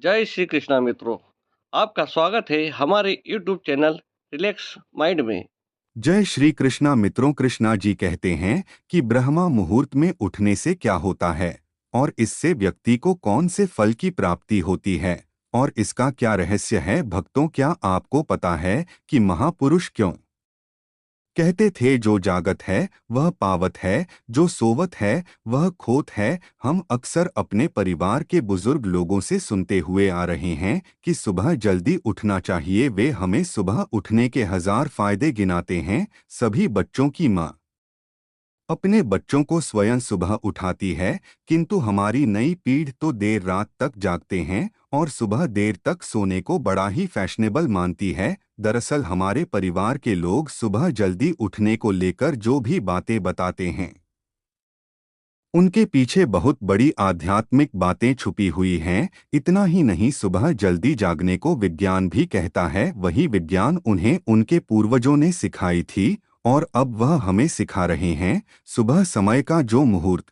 जय श्री कृष्णा मित्रों। आपका स्वागत है हमारे YouTube चैनल रिलैक्स माइंड में। जय श्री कृष्णा मित्रों। कृष्णा जी कहते हैं कि ब्रह्मा मुहूर्त में उठने से क्या होता है और इससे व्यक्ति को कौन से फल की प्राप्ति होती है और इसका क्या रहस्य है। भक्तों, क्या आपको पता है कि महापुरुष क्यों कहते थे जो जागत है वह पावत है, जो सोवत है वह खोत है। हम अक्सर अपने परिवार के बुजुर्ग लोगों से सुनते हुए आ रहे हैं कि सुबह जल्दी उठना चाहिए। वे हमें सुबह उठने के हजार फायदे गिनाते हैं। सभी बच्चों की माँ अपने बच्चों को स्वयं सुबह उठाती है, किंतु हमारी नई पीढ़ी तो देर रात तक जागते हैं और सुबह देर तक सोने को बड़ा ही फैशनेबल मानती है। दरअसल हमारे परिवार के लोग सुबह जल्दी उठने को लेकर जो भी बातें बताते हैं उनके पीछे बहुत बड़ी आध्यात्मिक बातें छुपी हुई हैं। इतना ही नहीं, सुबह जल्दी जागने को विज्ञान भी कहता है। वही विज्ञान उन्हें उनके पूर्वजों ने सिखाई थी और अब वह हमें सिखा रहे हैं। सुबह समय का जो मुहूर्त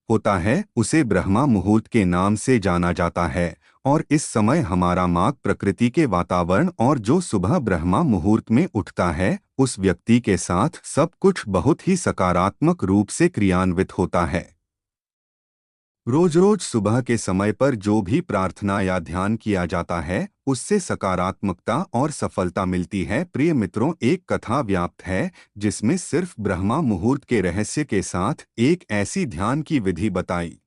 होता है उसे ब्रह्मा मुहूर्त के नाम से जाना जाता है और इस समय हमारा मार्ग प्रकृति के वातावरण और जो सुबह ब्रह्मा मुहूर्त में उठता है उस व्यक्ति के साथ सब कुछ बहुत ही सकारात्मक रूप से क्रियान्वित होता है। रोज रोज सुबह के समय पर जो भी प्रार्थना या ध्यान किया जाता है उससे सकारात्मकता और सफलता मिलती है। प्रिय मित्रों, एक कथा व्याप्त है जिसमें सिर्फ ब्रह्मा मुहूर्त के रहस्य के साथ एक ऐसी ध्यान की विधि बताई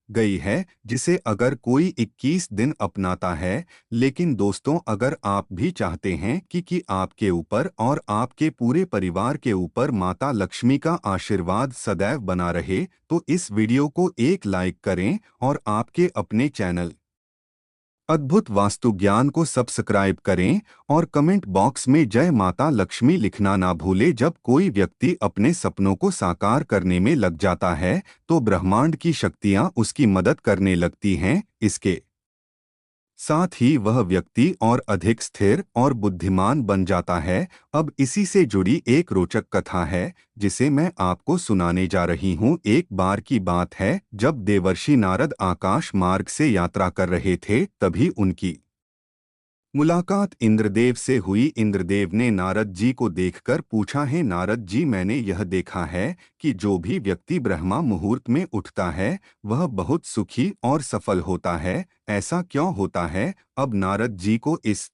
गई है जिसे अगर कोई 21 दिन अपनाता है। लेकिन दोस्तों, अगर आप भी चाहते हैं कि आपके ऊपर और आपके पूरे परिवार के ऊपर माता लक्ष्मी का आशीर्वाद सदैव बना रहे तो इस वीडियो को एक लाइक करें और आपके अपने चैनल अद्भुत वास्तु ज्ञान को सब्सक्राइब करें और कमेंट बॉक्स में जय माता लक्ष्मी लिखना ना भूले। जब कोई व्यक्ति अपने सपनों को साकार करने में लग जाता है तो ब्रह्मांड की शक्तियां उसकी मदद करने लगती हैं। इसके साथ ही वह व्यक्ति और अधिक स्थिर और बुद्धिमान बन जाता है। अब इसी से जुड़ी एक रोचक कथा है जिसे मैं आपको सुनाने जा रही हूँ। एक बार की बात है जब देवर्षि नारद आकाश मार्ग से यात्रा कर रहे थे, तभी उनकी मुलाकात इंद्रदेव से हुई। इंद्रदेव ने नारद जी को देखकर पूछा, है नारद जी, मैंने यह देखा है कि जो भी व्यक्ति ब्रह्मा मुहूर्त में उठता है वह बहुत सुखी और सफल होता है। ऐसा क्यों होता है? अब नारद जी को इस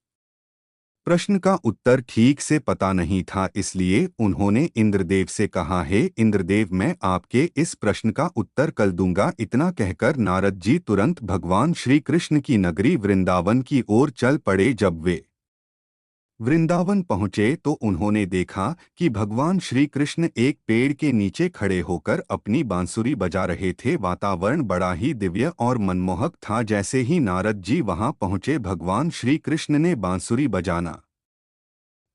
प्रश्न का उत्तर ठीक से पता नहीं था, इसलिए उन्होंने इंद्रदेव से कहा, है इंद्रदेव, मैं आपके इस प्रश्न का उत्तर कल दूंगा। इतना कहकर नारद जी तुरंत भगवान श्री कृष्ण की नगरी वृंदावन की ओर चल पड़े। जब वे वृंदावन पहुंचे तो उन्होंने देखा कि भगवान श्री कृष्ण एक पेड़ के नीचे खड़े होकर अपनी बांसुरी बजा रहे थे। वातावरण बड़ा ही दिव्य और मनमोहक था। जैसे ही नारद जी वहां पहुंचे, भगवान श्री कृष्ण ने बांसुरी बजाना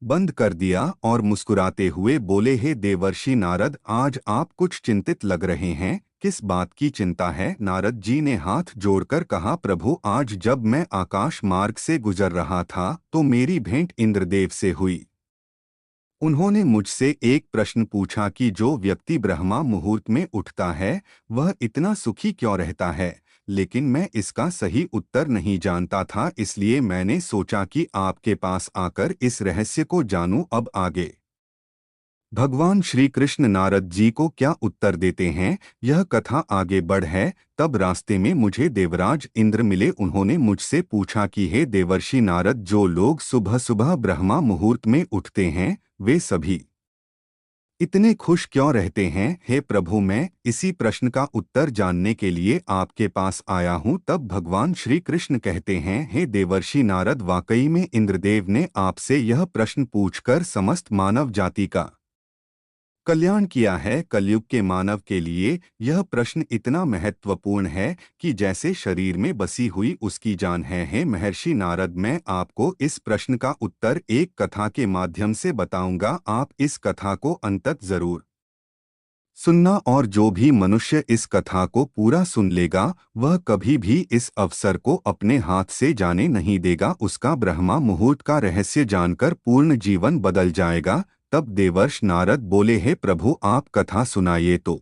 बंद कर दिया और मुस्कुराते हुए बोले, हे देवर्षि नारद, आज आप कुछ चिंतित लग रहे हैं। किस बात की चिंता है? नारद जी ने हाथ जोड़कर कहा, प्रभु, आज जब मैं आकाश मार्ग से गुजर रहा था तो मेरी भेंट इंद्रदेव से हुई। उन्होंने मुझसे एक प्रश्न पूछा कि जो व्यक्ति ब्रह्मा मुहूर्त में उठता है वह इतना सुखी क्यों रहता है, लेकिन मैं इसका सही उत्तर नहीं जानता था। इसलिए मैंने सोचा कि आपके पास आकर इस रहस्य को जानूं। अब आगे भगवान श्री कृष्ण नारद जी को क्या उत्तर देते हैं, यह कथा आगे बढ़ है। तब रास्ते में मुझे देवराज इंद्र मिले। उन्होंने मुझसे पूछा कि हे देवर्षि नारद, जो लोग सुबह सुबह ब्रह्मा मुहूर्त में उठते हैं वे सभी इतने खुश क्यों रहते हैं? हे प्रभु, मैं इसी प्रश्न का उत्तर जानने के लिए आपके पास आया हूँ। तब भगवान श्री कृष्ण कहते हैं, हे देवर्षि नारद, वाकई में इंद्रदेव ने आपसे यह प्रश्न पूछकर समस्त मानव जाति का कल्याण किया है। कलयुग के मानव के लिए यह प्रश्न इतना महत्वपूर्ण है कि जैसे शरीर में बसी हुई उसकी जान है। महर्षि नारद, मैं आपको इस प्रश्न का उत्तर एक कथा के माध्यम से बताऊंगा। आप इस कथा को अंत तक जरूर सुनना और जो भी मनुष्य इस कथा को पूरा सुन लेगा वह कभी भी इस अवसर को अपने हाथ से जाने नहीं देगा। उसका ब्रह्मा मुहूर्त का रहस्य जानकर पूर्ण जीवन बदल जाएगा। तब देवर्ष नारद बोले, हे प्रभु, आप कथा सुनाइए तो।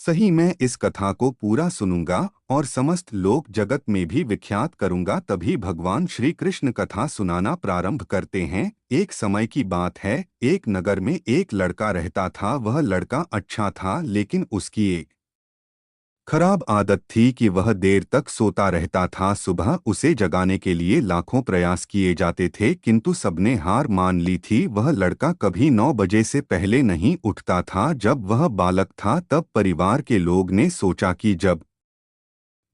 सही, मैं इस कथा को पूरा सुनूंगा और समस्त लोक जगत में भी विख्यात करूंगा। तभी भगवान श्री कृष्ण कथा सुनाना प्रारंभ करते हैं। एक समय की बात है, एक नगर में एक लड़का रहता था। वह लड़का अच्छा था, लेकिन उसकी एक खराब आदत थी कि वह देर तक सोता रहता था। सुबह उसे जगाने के लिए लाखों प्रयास किए जाते थे, किंतु सबने हार मान ली थी। वह लड़का कभी 9 बजे से पहले नहीं उठता था। जब वह बालक था तब परिवार के लोग ने सोचा कि जब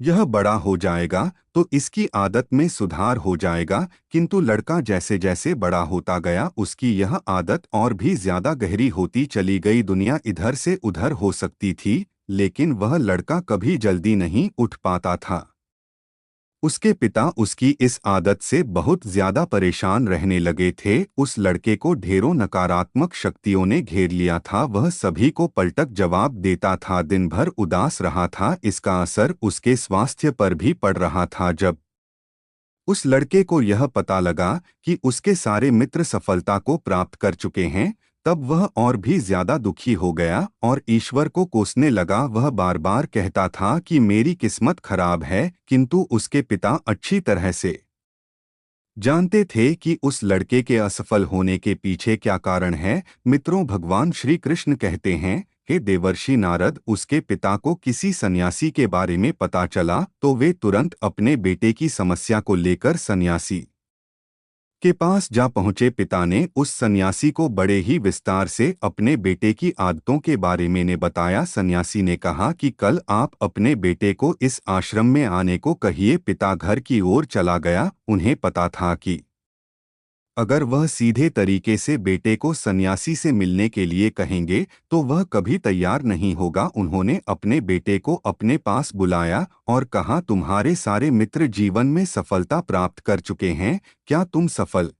यह बड़ा हो जाएगा तो इसकी आदत में सुधार हो जाएगा। किंतु लड़का जैसे जैसे बड़ा होता गया, उसकी यह आदत और भी ज्यादा गहरी होती चली गई। दुनिया इधर से उधर हो सकती थी, लेकिन वह लड़का कभी जल्दी नहीं उठ पाता था। उसके पिता उसकी इस आदत से बहुत ज्यादा परेशान रहने लगे थे। उस लड़के को ढेरों नकारात्मक शक्तियों ने घेर लिया था। वह सभी को पलटक जवाब देता था, दिन भर उदास रहा था। इसका असर उसके स्वास्थ्य पर भी पड़ रहा था। जब उस लड़के को यह पता लगा कि उसके सारे मित्र सफलता को प्राप्त कर चुके हैं, तब वह और भी ज्यादा दुखी हो गया और ईश्वर को कोसने लगा। वह बार बार कहता था कि मेरी किस्मत खराब है, किंतु उसके पिता अच्छी तरह से जानते थे कि उस लड़के के असफल होने के पीछे क्या कारण है। मित्रों, भगवान श्री कृष्ण कहते हैं कि देवर्षि नारद, उसके पिता को किसी सन्यासी के बारे में पता चला तो वे तुरंत अपने बेटे की समस्या को लेकर सन्यासी के पास जा पहुंचे। पिता ने उस सन्यासी को बड़े ही विस्तार से अपने बेटे की आदतों के बारे में ने बताया। सन्यासी ने कहा कि कल आप अपने बेटे को इस आश्रम में आने को कहिए। पिता घर की ओर चला गया। उन्हें पता था कि अगर वह सीधे तरीके से बेटे को सन्यासी से मिलने के लिए कहेंगे तो वह कभी तैयार नहीं होगा। उन्होंने अपने बेटे को अपने पास बुलाया और कहा, तुम्हारे सारे मित्र जीवन में सफलता प्राप्त कर चुके हैं, क्या तुम सफल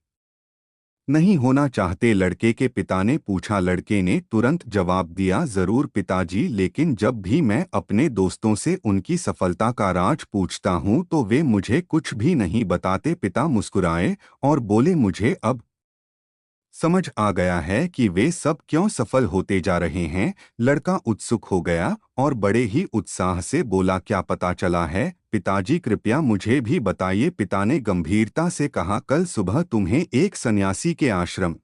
नहीं होना चाहते? लड़के के पिता ने पूछा। लड़के ने तुरंत जवाब दिया, जरूर पिताजी, लेकिन जब भी मैं अपने दोस्तों से उनकी सफलता का राज पूछता हूँ तो वे मुझे कुछ भी नहीं बताते। पिता मुस्कुराए और बोले, मुझे अब समझ आ गया है कि वे सब क्यों सफल होते जा रहे हैं। लड़का उत्सुक हो गया और बड़े ही उत्साह से बोला, क्या पता चला है पिताजी, कृपया मुझे भी बताइए। पिता ने गंभीरता से कहा, कल सुबह तुम्हें एक सन्यासी के आश्रम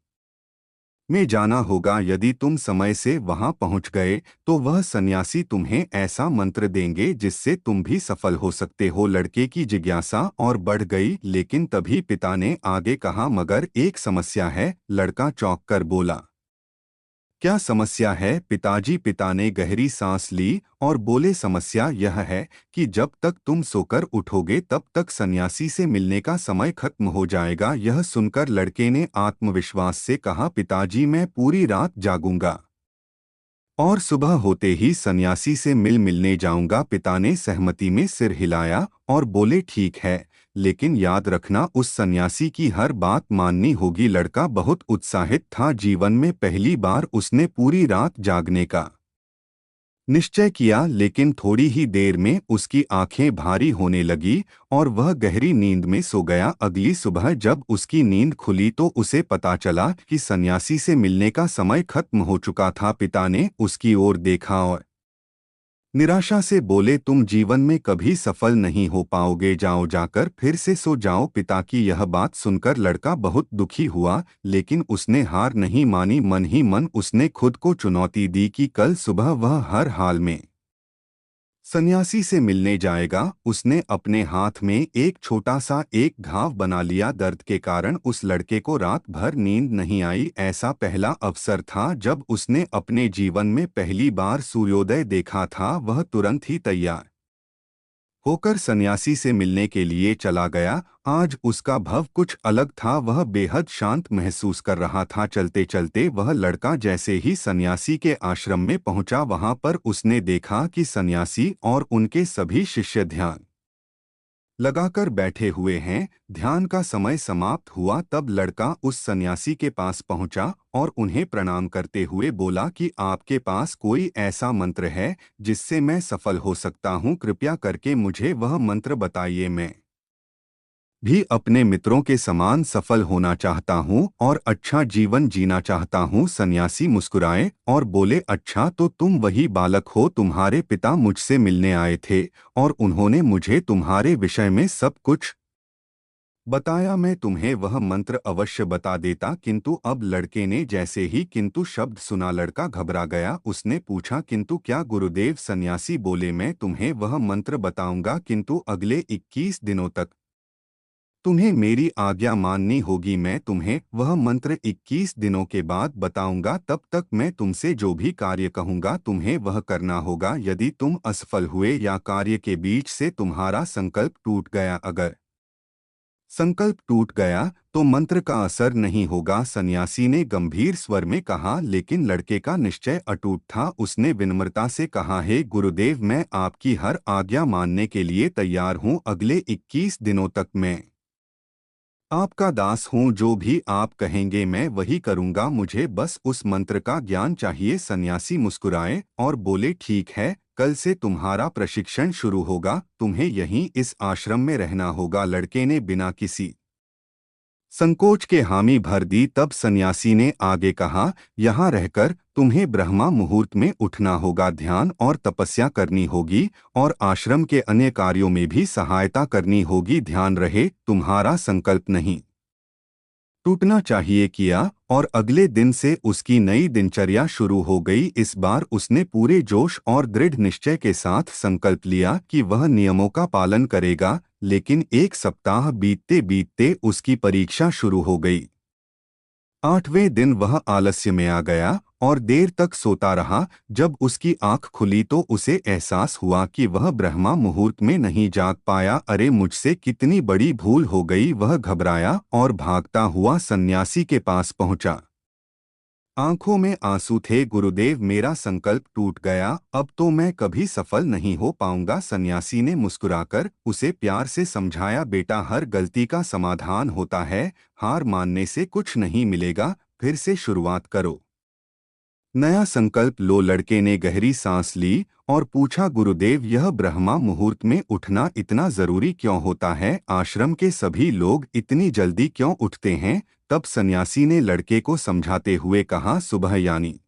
में जाना होगा। यदि तुम समय से वहां पहुंच गए तो वह सन्यासी तुम्हें ऐसा मंत्र देंगे जिससे तुम भी सफल हो सकते हो। लड़के की जिज्ञासा और बढ़ गई, लेकिन तभी पिता ने आगे कहा, मगर एक समस्या है। लड़का चौंक कर बोला, क्या समस्या है पिताजी? पिता ने गहरी सांस ली और बोले, समस्या यह है कि जब तक तुम सोकर उठोगे तब तक सन्यासी से मिलने का समय खत्म हो जाएगा। यह सुनकर लड़के ने आत्मविश्वास से कहा, पिताजी, मैं पूरी रात जागूंगा और सुबह होते ही सन्यासी से मिलने जाऊंगा। पिता ने सहमति में सिर हिलाया और बोले, ठीक है, लेकिन याद रखना, उस सन्यासी की हर बात माननी होगी। लड़का बहुत उत्साहित था। जीवन में पहली बार उसने पूरी रात जागने का निश्चय किया, लेकिन थोड़ी ही देर में उसकी आंखें भारी होने लगी और वह गहरी नींद में सो गया। अगली सुबह जब उसकी नींद खुली तो उसे पता चला कि सन्यासी से मिलने का समय खत्म हो चुका था। पिता ने उसकी ओर देखा और निराशा से बोले, तुम जीवन में कभी सफल नहीं हो पाओगे, जाओ, जाकर फिर से सो जाओ। पिता की यह बात सुनकर लड़का बहुत दुखी हुआ, लेकिन उसने हार नहीं मानी। मन ही मन उसने खुद को चुनौती दी कि कल सुबह वह हर हाल में सन्यासी से मिलने जाएगा। उसने अपने हाथ में एक छोटा सा एक घाव बना लिया। दर्द के कारण उस लड़के को रात भर नींद नहीं आई। ऐसा पहला अवसर था जब उसने अपने जीवन में पहली बार सूर्योदय देखा था। वह तुरंत ही तैयार होकर सन्यासी से मिलने के लिए चला गया। आज उसका भाव कुछ अलग था। वह बेहद शांत महसूस कर रहा था। चलते चलते वह लड़का जैसे ही सन्यासी के आश्रम में पहुंचा, वहां पर उसने देखा कि सन्यासी और उनके सभी शिष्य ध्यान लगाकर बैठे हुए हैं। ध्यान का समय समाप्त हुआ तब लड़का उस सन्यासी के पास पहुंचा और उन्हें प्रणाम करते हुए बोला कि आपके पास कोई ऐसा मंत्र है जिससे मैं सफल हो सकता हूं? कृपया करके मुझे वह मंत्र बताइए। मैं भी अपने मित्रों के समान सफल होना चाहता हूँ और अच्छा जीवन जीना चाहता हूँ। सन्यासी मुस्कुराए और बोले, अच्छा तो तुम वही बालक हो। तुम्हारे पिता मुझसे मिलने आए थे और उन्होंने मुझे तुम्हारे विषय में सब कुछ बताया। मैं तुम्हें वह मंत्र अवश्य बता देता, किंतु अब लड़के ने जैसे ही किंतु शब्द सुना लड़का घबरा गया। उसने पूछा, किंतु क्या गुरुदेव? सन्यासी बोले, मैं तुम्हें वह मंत्र बताऊंगा, किंतु अगले 21 दिनों तक तुम्हें मेरी आज्ञा माननी होगी। मैं तुम्हें वह मंत्र 21 दिनों के बाद बताऊंगा। तब तक मैं तुमसे जो भी कार्य कहूंगा तुम्हें वह करना होगा। यदि तुम असफल हुए या कार्य के बीच से तुम्हारा संकल्प टूट गया, अगर संकल्प टूट गया तो मंत्र का असर नहीं होगा। सन्यासी ने गंभीर स्वर में कहा, लेकिन लड़के का निश्चय अटूट था। उसने विनम्रता से कहा, हे गुरुदेव, मैं आपकी हर आज्ञा मानने के लिए तैयार हूँ। अगले 21 दिनों तक मैं आपका दास हूँ। जो भी आप कहेंगे मैं वही करूँगा। मुझे बस उस मंत्र का ज्ञान चाहिए। सन्यासी मुस्कुराए और बोले, ठीक है, कल से तुम्हारा प्रशिक्षण शुरू होगा। तुम्हें यहीं इस आश्रम में रहना होगा। लड़के ने बिना किसी संकोच के हामी भर दी। तब सन्यासी ने आगे कहा, यहाँ रहकर तुम्हें ब्रह्मा मुहूर्त में उठना होगा, ध्यान और तपस्या करनी होगी और आश्रम के अन्य कार्यों में भी सहायता करनी होगी। ध्यान रहे, तुम्हारा संकल्प नहीं टूटना चाहिए। किया और अगले दिन से उसकी नई दिनचर्या शुरू हो गई। इस बार उसने पूरे जोश और दृढ़ निश्चय के साथ संकल्प लिया कि वह नियमों का पालन करेगा। लेकिन एक सप्ताह बीतते बीतते उसकी परीक्षा शुरू हो गई। 8वें दिन वह आलस्य में आ गया और देर तक सोता रहा। जब उसकी आंख खुली तो उसे एहसास हुआ कि वह ब्रह्मा मुहूर्त में नहीं जाग पाया। अरे, मुझसे कितनी बड़ी भूल हो गई। वह घबराया और भागता हुआ सन्यासी के पास पहुंचा। आंखों में आंसू थे। गुरुदेव, मेरा संकल्प टूट गया। अब तो मैं कभी सफल नहीं हो पाऊंगा। सन्यासी ने मुस्कुराकर उसे प्यार से समझाया, बेटा, हर गलती का समाधान होता है। हार मानने से कुछ नहीं मिलेगा। फिर से शुरुआत करो, नया संकल्प लो। लड़के ने गहरी सांस ली और पूछा, गुरुदेव, यह ब्रह्मा मुहूर्त में उठना इतना जरूरी क्यों होता है? आश्रम के सभी लोग इतनी जल्दी क्यों उठते हैं? तब सन्यासी ने लड़के को समझाते हुए कहा, सुबह यानी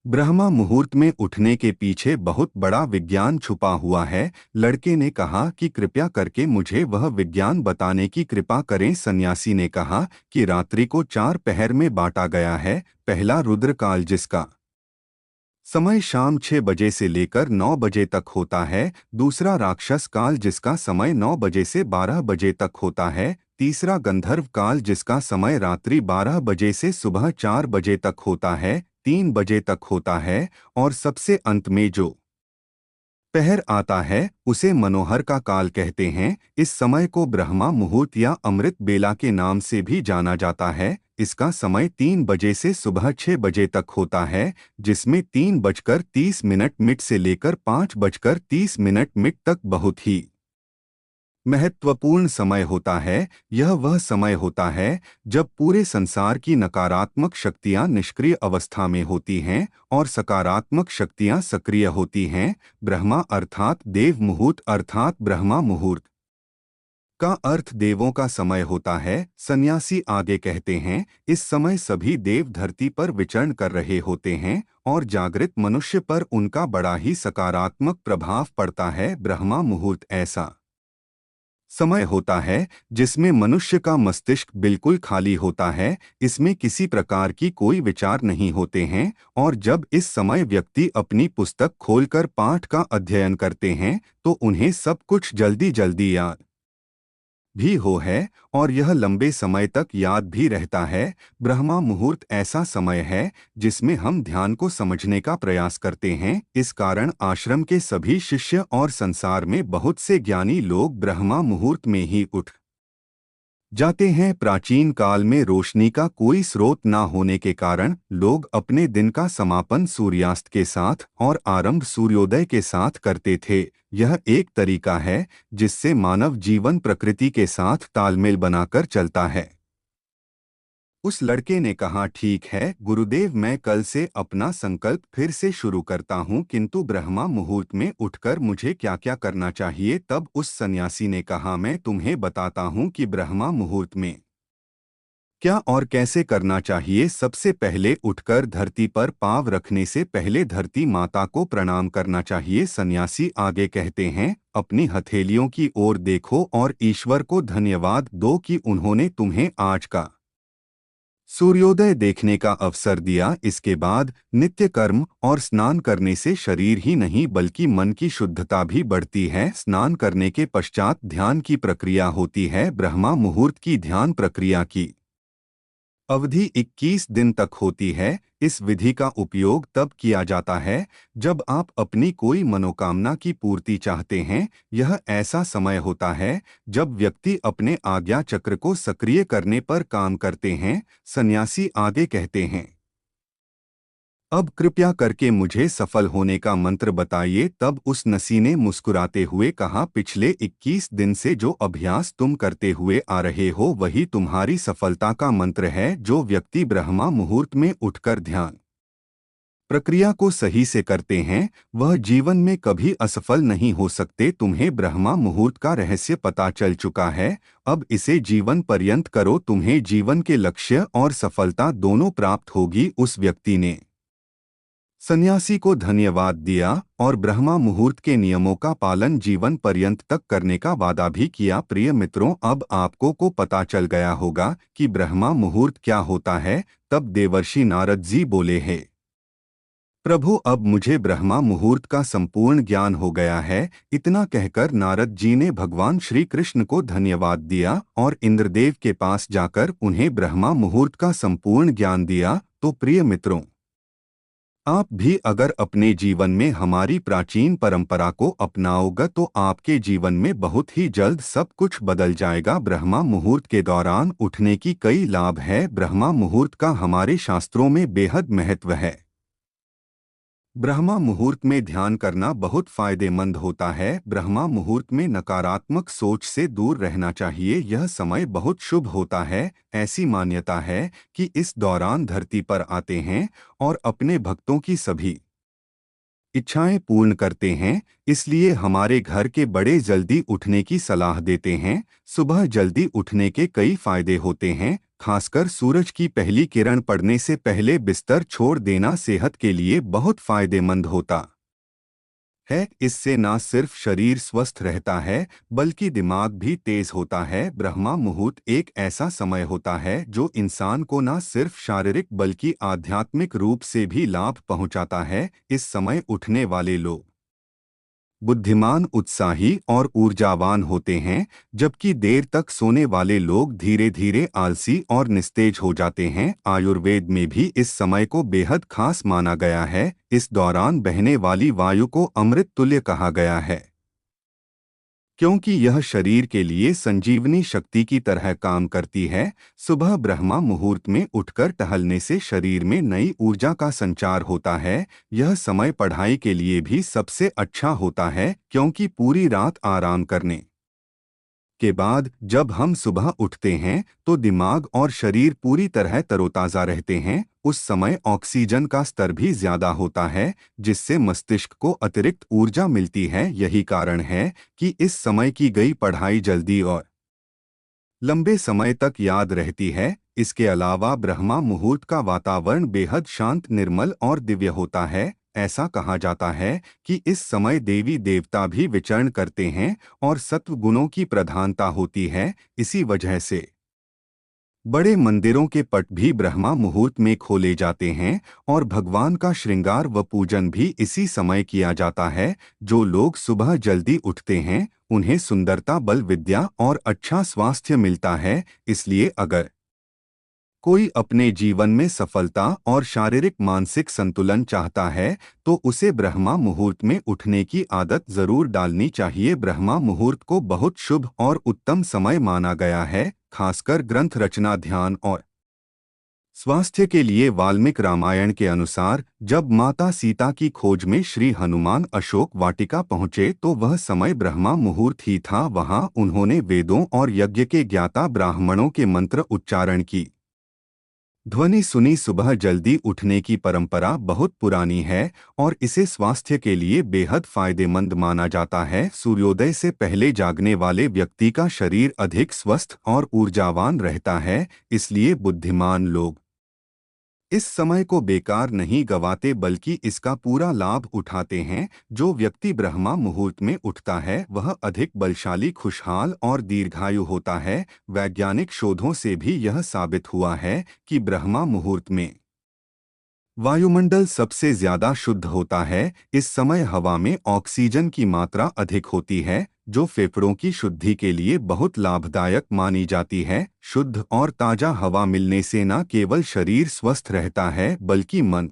ब्रह्मा मुहूर्त में उठने के पीछे बहुत बड़ा विज्ञान छुपा हुआ है। लड़के ने कहा कि कृपया करके मुझे वह विज्ञान बताने की कृपा करें। सन्यासी ने कहा कि रात्रि को 4 पहर में बांटा गया है। पहला रुद्रकाल, जिसका समय शाम 6 बजे से लेकर 9 बजे तक होता है। दूसरा राक्षस काल, जिसका समय 9 बजे से 12 बजे तक होता है। तीसरा गंधर्व काल, जिसका समय रात्रि 12 बजे से सुबह 4 बजे तक होता है, 3 बजे तक होता है। और सबसे अंत में जो पहर आता है उसे मनोहर का काल कहते हैं। इस समय को ब्रह्मा मुहूर्त या अमृत बेला के नाम से भी जाना जाता है। इसका समय 3 बजे से सुबह 6 बजे तक होता है, जिसमें 3:30 मिनट से लेकर 5:30 मिनट तक बहुत ही महत्वपूर्ण समय होता है। यह वह समय होता है जब पूरे संसार की नकारात्मक शक्तियां निष्क्रिय अवस्था में होती हैं और सकारात्मक शक्तियां सक्रिय होती हैं। ब्रह्मा अर्थात देव मुहूर्त अर्थात ब्रह्मा मुहूर्त का अर्थ देवों का समय होता है। सन्यासी आगे कहते हैं, इस समय सभी देव धरती पर विचरण कर रहे होते हैं और जागृत मनुष्य पर उनका बड़ा ही सकारात्मक प्रभाव पड़ता है। ब्रह्मा मुहूर्त ऐसा समय होता है जिसमें मनुष्य का मस्तिष्क बिल्कुल खाली होता है। इसमें किसी प्रकार की कोई विचार नहीं होते हैं और जब इस समय व्यक्ति अपनी पुस्तक खोलकर पाठ का अध्ययन करते हैं तो उन्हें सब कुछ जल्दी जल्दी याद भी हो है और यह लंबे समय तक याद भी रहता है। ब्रह्मा मुहूर्त ऐसा समय है जिसमें हम ध्यान को समझने का प्रयास करते हैं। इस कारण आश्रम के सभी शिष्य और संसार में बहुत से ज्ञानी लोग ब्रह्मा मुहूर्त में ही उठ जाते हैं। प्राचीन काल में रोशनी का कोई स्रोत न होने के कारण लोग अपने दिन का समापन सूर्यास्त के साथ और आरंभ सूर्योदय के साथ करते थे। यह एक तरीका है जिससे मानव जीवन प्रकृति के साथ तालमेल बनाकर चलता है। उस लड़के ने कहा, ठीक है गुरुदेव, मैं कल से अपना संकल्प फिर से शुरू करता हूँ, किंतु ब्रह्मा मुहूर्त में उठकर मुझे क्या क्या करना चाहिए। तब उस सन्यासी ने कहा, मैं तुम्हें बताता हूँ कि ब्रह्मा मुहूर्त में क्या और कैसे करना चाहिए। सबसे पहले उठकर धरती पर पाँव रखने से पहले धरती माता को प्रणाम करना चाहिए। सन्यासी आगे कहते हैं, अपनी हथेलियों की ओर देखो और ईश्वर को धन्यवाद दो कि उन्होंने तुम्हें आज का सूर्योदय देखने का अवसर दिया। इसके बाद नित्य कर्म और स्नान करने से शरीर ही नहीं बल्कि मन की शुद्धता भी बढ़ती है। स्नान करने के पश्चात ध्यान की प्रक्रिया होती है। ब्रह्मा मुहूर्त की ध्यान प्रक्रिया की अवधि 21 दिन तक होती है। इस विधि का उपयोग तब किया जाता है जब आप अपनी कोई मनोकामना की पूर्ति चाहते हैं। यह ऐसा समय होता है जब व्यक्ति अपने आज्ञा चक्र को सक्रिय करने पर काम करते हैं। सन्यासी आगे कहते हैं, अब कृपया करके मुझे सफल होने का मंत्र बताइए। तब उस नसी ने मुस्कुराते हुए कहा, पिछले 21 दिन से जो अभ्यास तुम करते हुए आ रहे हो वही तुम्हारी सफलता का मंत्र है। जो व्यक्ति ब्रह्मा मुहूर्त में उठकर ध्यान प्रक्रिया को सही से करते हैं वह जीवन में कभी असफल नहीं हो सकते। तुम्हें ब्रह्मा मुहूर्त का रहस्य पता चल चुका है, अब इसे जीवन पर्यंत करो, तुम्हें जीवन के लक्ष्य और सफलता दोनों प्राप्त होगी। उस व्यक्ति ने सन्यासी को धन्यवाद दिया और ब्रह्मा मुहूर्त के नियमों का पालन जीवन पर्यंत तक करने का वादा भी किया। प्रिय मित्रों, अब आपको को पता चल गया होगा कि ब्रह्मा मुहूर्त क्या होता है। तब देवर्षि नारद जी बोले, हे प्रभु, अब मुझे ब्रह्मा मुहूर्त का संपूर्ण ज्ञान हो गया है। इतना कहकर नारद जी ने भगवान श्री कृष्ण को धन्यवाद दिया और इंद्रदेव के पास जाकर उन्हें ब्रह्मा मुहूर्त का संपूर्ण ज्ञान दिया। तो प्रिय मित्रों, आप भी अगर अपने जीवन में हमारी प्राचीन परंपरा को अपनाओगे तो आपके जीवन में बहुत ही जल्द सब कुछ बदल जाएगा। ब्रह्मा मुहूर्त के दौरान उठने की कई लाभ है। ब्रह्मा मुहूर्त का हमारे शास्त्रों में बेहद महत्व है। ब्रह्मा मुहूर्त में ध्यान करना बहुत फायदेमंद होता है। ब्रह्मा मुहूर्त में नकारात्मक सोच से दूर रहना चाहिए। यह समय बहुत शुभ होता है। ऐसी मान्यता है कि इस दौरान धरती पर आते हैं और अपने भक्तों की सभी इच्छाएं पूर्ण करते हैं। इसलिए हमारे घर के बड़े जल्दी उठने की सलाह देते हैं। सुबह जल्दी उठने के कई फायदे होते हैं, खासकर सूरज की पहली किरण पड़ने से पहले बिस्तर छोड़ देना सेहत के लिए बहुत फायदेमंद होता है। इससे न सिर्फ शरीर स्वस्थ रहता है बल्कि दिमाग भी तेज होता है। ब्रह्मा मुहूर्त एक ऐसा समय होता है जो इंसान को न सिर्फ शारीरिक बल्कि आध्यात्मिक रूप से भी लाभ पहुंचाता है। इस समय उठने वाले लोग बुद्धिमान, उत्साही और ऊर्जावान होते हैं, जबकि देर तक सोने वाले लोग धीरे धीरे आलसी और निस्तेज हो जाते हैं। आयुर्वेद में भी इस समय को बेहद खास माना गया है। इस दौरान बहने वाली वायु को अमृत तुल्य कहा गया है, क्योंकि यह शरीर के लिए संजीवनी शक्ति की तरह काम करती है। सुबह ब्रह्मा मुहूर्त में उठकर टहलने से शरीर में नई ऊर्जा का संचार होता है। यह समय पढ़ाई के लिए भी सबसे अच्छा होता है, क्योंकि पूरी रात आराम करने के बाद जब हम सुबह उठते हैं तो दिमाग और शरीर पूरी तरह तरोताज़ा रहते हैं। उस समय ऑक्सीजन का स्तर भी ज्यादा होता है, जिससे मस्तिष्क को अतिरिक्त ऊर्जा मिलती है। यही कारण है कि इस समय की गई पढ़ाई जल्दी और लंबे समय तक याद रहती है। इसके अलावा ब्रह्मा मुहूर्त का वातावरण बेहद शांत, निर्मल और दिव्य होता है। ऐसा कहा जाता है कि इस समय देवी देवता भी विचरण करते हैं और सत्व गुणों की प्रधानता होती है। इसी वजह से बड़े मंदिरों के पट भी ब्रह्मा मुहूर्त में खोले जाते हैं और भगवान का श्रृंगार व पूजन भी इसी समय किया जाता है। जो लोग सुबह जल्दी उठते हैं उन्हें सुंदरता, बल, विद्या और अच्छा स्वास्थ्य मिलता है। इसलिए अगर कोई अपने जीवन में सफलता और शारीरिक मानसिक संतुलन चाहता है तो उसे ब्रह्मा मुहूर्त में उठने की आदत जरूर डालनी चाहिए। ब्रह्मा मुहूर्त को बहुत शुभ और उत्तम समय माना गया है, खासकर ग्रंथ रचना, ध्यान और स्वास्थ्य के लिए। वाल्मीकि रामायण के अनुसार जब माता सीता की खोज में श्री हनुमान अशोक वाटिका पहुंचे तो वह समय ब्रह्मा मुहूर्त ही था। वहां उन्होंने वेदों और यज्ञ के ज्ञाता ब्राह्मणों के मंत्र उच्चारण की ध्वनि सुनी सुबह जल्दी उठने की परंपरा बहुत पुरानी है और इसे स्वास्थ्य के लिए बेहद फायदेमंद माना जाता है। सूर्योदय से पहले जागने वाले व्यक्ति का शरीर अधिक स्वस्थ और ऊर्जावान रहता है, इसलिए बुद्धिमान लोग इस समय को बेकार नहीं गवाते बल्कि इसका पूरा लाभ उठाते हैं। जो व्यक्ति ब्रह्मा मुहूर्त में उठता है वह अधिक बलशाली, खुशहाल और दीर्घायु होता है। वैज्ञानिक शोधों से भी यह साबित हुआ है कि ब्रह्मा मुहूर्त में वायुमंडल सबसे ज्यादा शुद्ध होता है। इस समय हवा में ऑक्सीजन की मात्रा अधिक होती है, जो फेफड़ों की शुद्धि के लिए बहुत लाभदायक मानी जाती है। शुद्ध और ताजा हवा मिलने से न केवल शरीर स्वस्थ रहता है बल्कि मन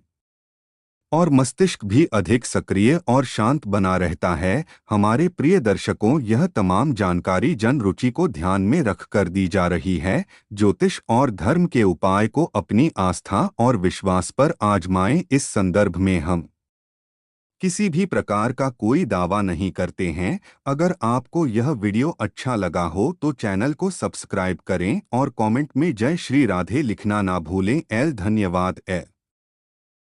और मस्तिष्क भी अधिक सक्रिय और शांत बना रहता है। हमारे प्रिय दर्शकों, यह तमाम जानकारी जन रुचि को ध्यान में रखकर दी जा रही है। ज्योतिष और धर्म के उपाय को अपनी आस्था और विश्वास पर आजमाएं। इस संदर्भ में हम किसी भी प्रकार का कोई दावा नहीं करते हैं। अगर आपको यह वीडियो अच्छा लगा हो तो चैनल को सब्सक्राइब करें और कमेंट में जय श्री राधे लिखना ना भूलें। धन्यवाद।